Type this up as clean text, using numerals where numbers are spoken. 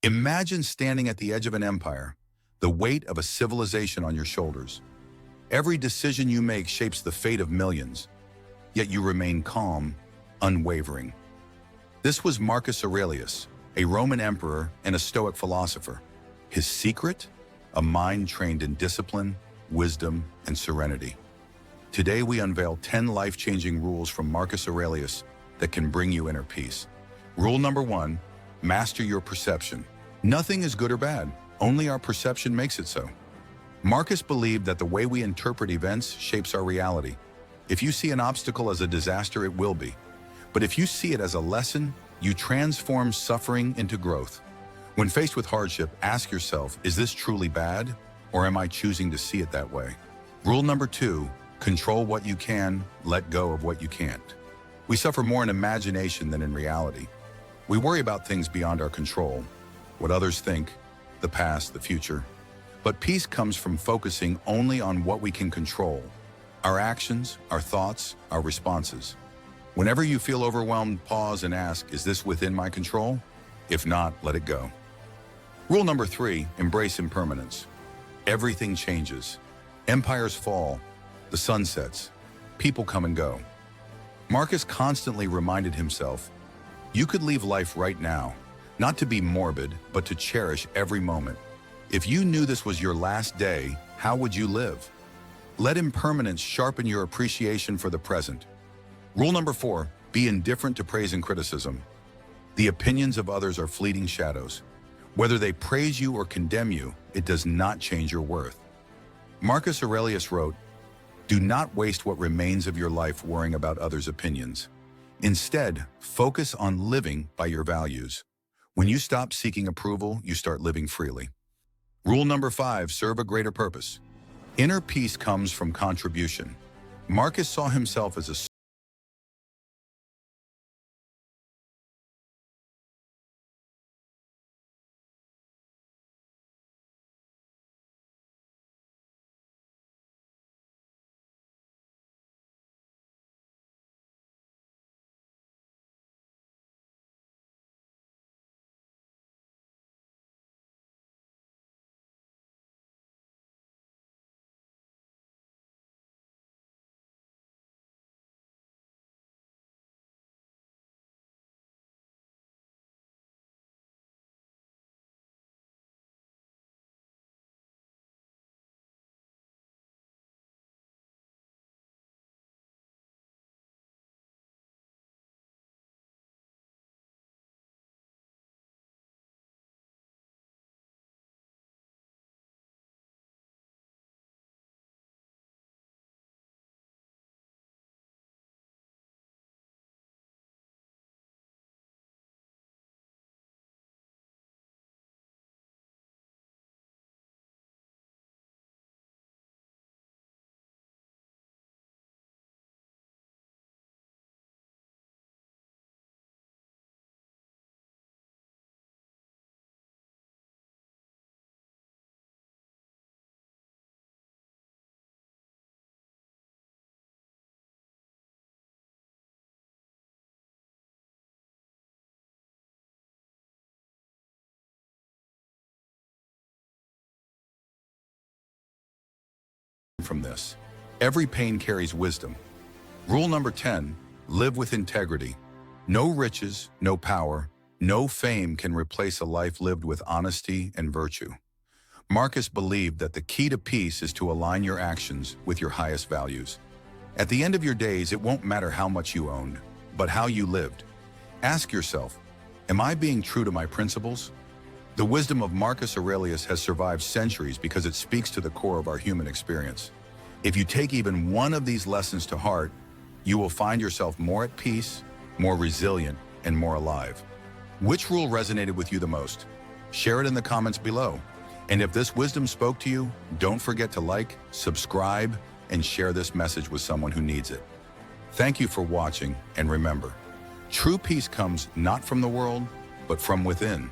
Imagine standing at the edge of an empire, the weight of a civilization on your shoulders. Every decision you make shapes the fate of millions, yet you remain calm, unwavering. This was Marcus Aurelius, a Roman emperor and a Stoic philosopher. His secret? A mind trained in discipline, wisdom, and serenity. Today we unveil 10 life-changing rules from Marcus Aurelius that can bring you inner peace. Rule number 1, master your perception. Nothing is good or bad, only our perception makes it so. Marcus believed that the way we interpret events shapes our reality. If you see an obstacle as a disaster, it will be. But if you see it as a lesson, you transform suffering into growth. When faced with hardship, ask yourself, is this truly bad, or am I choosing to see it that way? Rule number 2, control what you can, let go of what you can't. We suffer more in imagination than in reality. We worry about things beyond our control, what others think, the past, the future. But peace comes from focusing only on what we can control, our actions, our thoughts, our responses. Whenever you feel overwhelmed, pause and ask, is this within my control? If not, let it go. Rule number 3, embrace impermanence. Everything changes. Empires fall, the sun sets, people come and go. Marcus constantly reminded himself, you could leave life right now, not to be morbid, but to cherish every moment. If you knew this was your last day, how would you live? Let impermanence sharpen your appreciation for the present. Rule number 4, be indifferent to praise and criticism. The opinions of others are fleeting shadows. Whether they praise you or condemn you, it does not change your worth. Marcus Aurelius wrote, do not waste what remains of your life worrying about others' opinions. Instead, focus on living by your values. When you stop seeking approval, you start living freely. Rule number 5, serve a greater purpose. Inner peace comes from contribution. Marcus saw himself as a from this. Every pain carries wisdom. Rule number 10, live with integrity. No riches, no power, no fame can replace a life lived with honesty and virtue. Marcus believed that the key to peace is to align your actions with your highest values. At the end of your days, it won't matter how much you owned, but how you lived. Ask yourself, am I being true to my principles? The wisdom of Marcus Aurelius has survived centuries because it speaks to the core of our human experience. If you take even one of these lessons to heart, you will find yourself more at peace, more resilient, and more alive. Which rule resonated with you the most? Share it in the comments below. And if this wisdom spoke to you, don't forget to like, subscribe, and share this message with someone who needs it. Thank you for watching, and remember, true peace comes not from the world, but from within.